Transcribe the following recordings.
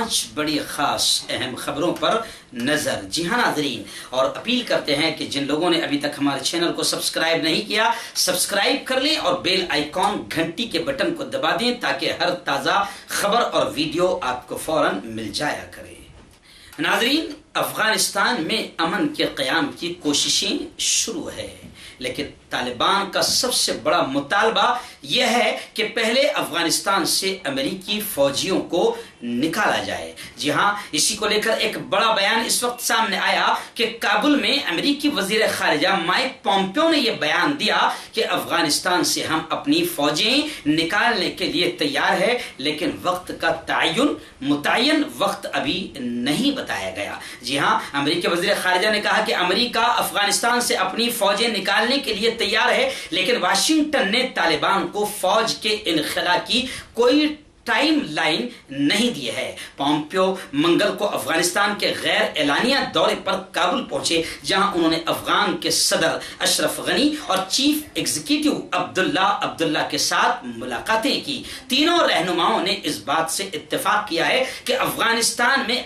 5 بڑی خاص اہم خبروں پر نظر۔ جی ہاں ناظرین، اور اپیل کرتے ہیں کہ جن لوگوں نے ابھی تک ہمارے چینل کو سبسکرائب نہیں کیا سبسکرائب کر لیں اور بیل آئیکن گھنٹی کے بٹن کو دبا دیں تاکہ ہر تازہ خبر اور ویڈیو آپ کو فوراً مل جایا کرے۔ ناظرین، افغانستان میں امن کے قیام کی کوششیں شروع ہے، لیکن طالبان کا سب سے بڑا مطالبہ یہ ہے کہ پہلے افغانستان سے امریکی فوجیوں کو نکالا جائے۔ جی ہاں، اسی کو لے کر ایک بڑا بیان اس وقت سامنے آیا کہ کابل میں امریکی وزیر خارجہ مائک پومپیو نے یہ بیان دیا کہ افغانستان سے ہم اپنی فوجیں نکالنے کے لیے تیار ہے، لیکن وقت کا متعین وقت ابھی نہیں بتایا گیا۔ جی ہاں، امریکی وزیر خارجہ نے کہا کہ امریکہ افغانستان سے اپنی فوجیں نکالنے کے لیے تیار ہے، لیکن واشنگٹن نے طالبان کو فوج کے انخلا کی کوئی ٹائم لائن نہیں دی ہے۔ پومپیو منگل کو افغانستان کے غیر اعلانیہ دورے پر کابل پہنچے، جہاں انہوں نے افغان کے صدر اشرف غنی اور چیف ایگزیکٹو عبداللہ کے ساتھ ملاقاتیں کی۔ تینوں رہنماؤں نے اس بات سے اتفاق کیا ہے کہ افغانستان میں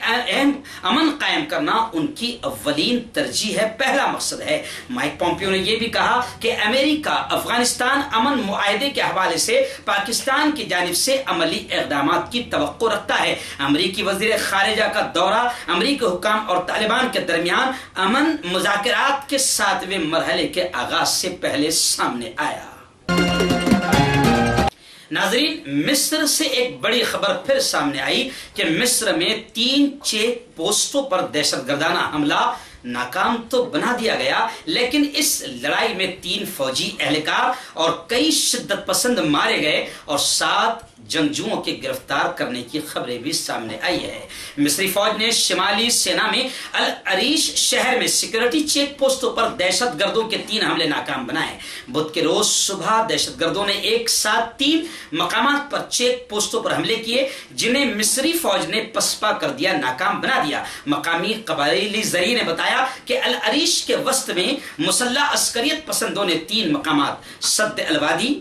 امن قائم کرنا ان کی اولین ترجیح ہے، پہلا مقصد ہے۔ مائک پومپیو نے یہ بھی کہا کہ امریکہ افغانستان امن معاہدے کے حوالے سے پاکستان کی جانب سے عملی اقدامات کی توقع رکھتا ہے۔ امریکی وزیر خارجہ کا دورہ امریکی حکام اور طالبان کے درمیان امن مذاکرات کے 7ویں مرحلے کے آغاز سے پہلے سامنے آیا۔ ناظرین، مصر سے ایک بڑی خبر پھر سامنے آئی کہ مصر میں 3 چیک پوسٹوں پر دہشت گردانہ حملہ ناکام تو بنا دیا گیا، لیکن اس لڑائی میں 3 فوجی اہلکار اور کئی شدت پسند مارے گئے اور 7 جنگجوؤں کے گرفتار کرنے کی خبریں بھی سامنے آئی ہے۔ مصری فوج نے شمالی سینا میں العریش شہر میں سیکورٹی چیک پوسٹوں پر دہشت گردوں کے 3 حملے ناکام بنائے۔ بدھ کے روز صبح دہشت گردوں نے ایک ساتھ 3 مقامات پر چیک پوسٹوں پر حملے کیے، جنہیں مصری فوج نے پسپا کر دیا، ناکام بنا دیا۔ مقامی قبائلی ذریعے نے بتایا کہ العریش کے وسط میں مسلح عسکریت پسندوں نے 3 مقامات سد الوادی،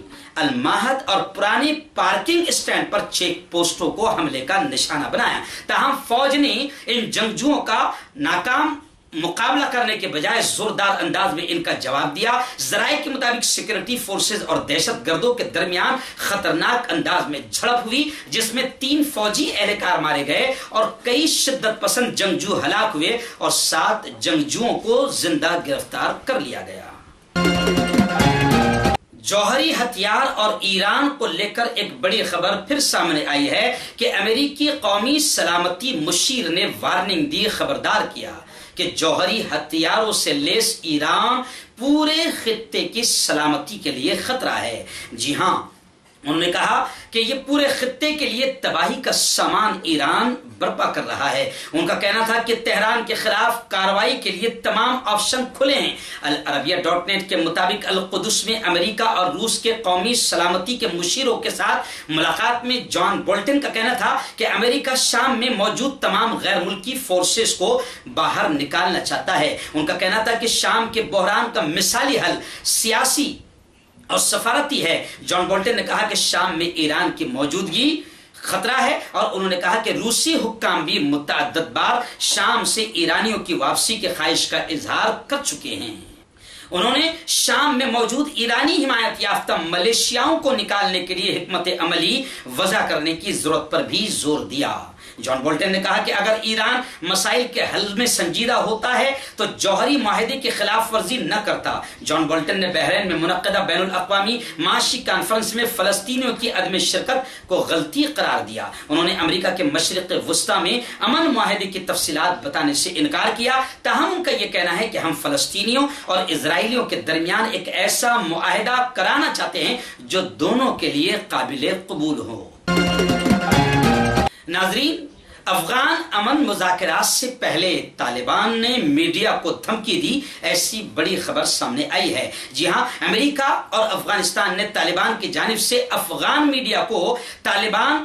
الماہد اور پرانے پارکنگ اسٹینڈ پر چیک پوسٹوں کو حملے کا نشانہ بنایا۔ تاہم فوج نے ان جنگجوؤں کا ناکام مقابلہ کرنے کے بجائے زوردار انداز میں ان کا جواب دیا۔ ذرائع کے مطابق سیکورٹی فورسز اور دہشت گردوں کے درمیان خطرناک انداز میں جھڑپ ہوئی، جس میں 3 فوجی اہلکار مارے گئے اور کئی شدت پسند جنگجو ہلاک ہوئے اور 7 جنگجوؤں کو زندہ گرفتار کر لیا گیا۔ جوہری ہتھیار اور ایران کو لے کر ایک بڑی خبر پھر سامنے آئی ہے کہ امریکی قومی سلامتی مشیر نے وارننگ دی، خبردار کیا کہ جوہری ہتھیاروں سے لیس ایران پورے خطے کی سلامتی کے لیے خطرہ ہے۔ جی ہاں، انہوں نے کہا کہ یہ پورے خطے کے لیے تباہی کا سامان ایران برپا کر رہا ہے۔ ان کا کہنا تھا کہ تہران کے خلاف کارروائی کے لیے تمام آپشن کھلے ہیں۔ العربیہ.net کے مطابق القدس میں امریکہ اور روس کے قومی سلامتی کے مشیروں کے ساتھ ملاقات میں جان بولٹن کا کہنا تھا کہ امریکہ شام میں موجود تمام غیر ملکی فورسز کو باہر نکالنا چاہتا ہے۔ ان کا کہنا تھا کہ شام کے بحران کا مثالی حل سیاسی اور سفارتی ہے۔ جان بولٹن نے کہا کہ شام میں ایران کی موجودگی خطرہ ہے، اور انہوں نے کہا کہ روسی حکام بھی متعدد بار شام سے ایرانیوں کی واپسی کی خواہش کا اظہار کر چکے ہیں۔ انہوں نے شام میں موجود ایرانی حمایت یافتہ ملیشیاؤں کو نکالنے کے لیے حکمت عملی وضع کرنے کی ضرورت پر بھی زور دیا۔ جان بولٹن نے کہا کہ اگر ایران مسائل کے حل میں سنجیدہ ہوتا ہے تو جوہری معاہدے کی خلاف ورزی نہ کرتا۔ جان بولٹن نے بحرین میں منعقدہ بین الاقوامی معاشی کانفرنس میں فلسطینیوں کی عدم شرکت کو غلطی قرار دیا۔ انہوں نے امریکہ کے مشرق وسطی میں امن معاہدے کی تفصیلات بتانے سے انکار کیا، تاہم ان کا یہ کہنا ہے کہ ہم فلسطینیوں اور اسرائیلیوں کے درمیان ایک ایسا معاہدہ کرانا چاہتے ہیں جو دونوں کے لیے قابل قبول ہو۔ ناظرین، افغان امن مذاکرات سے پہلے طالبان نے میڈیا کو دھمکی دی، ایسی بڑی خبر سامنے آئی ہے۔ جی ہاں، امریکہ اور افغانستان نے طالبان کی جانب سے افغان میڈیا کو طالبان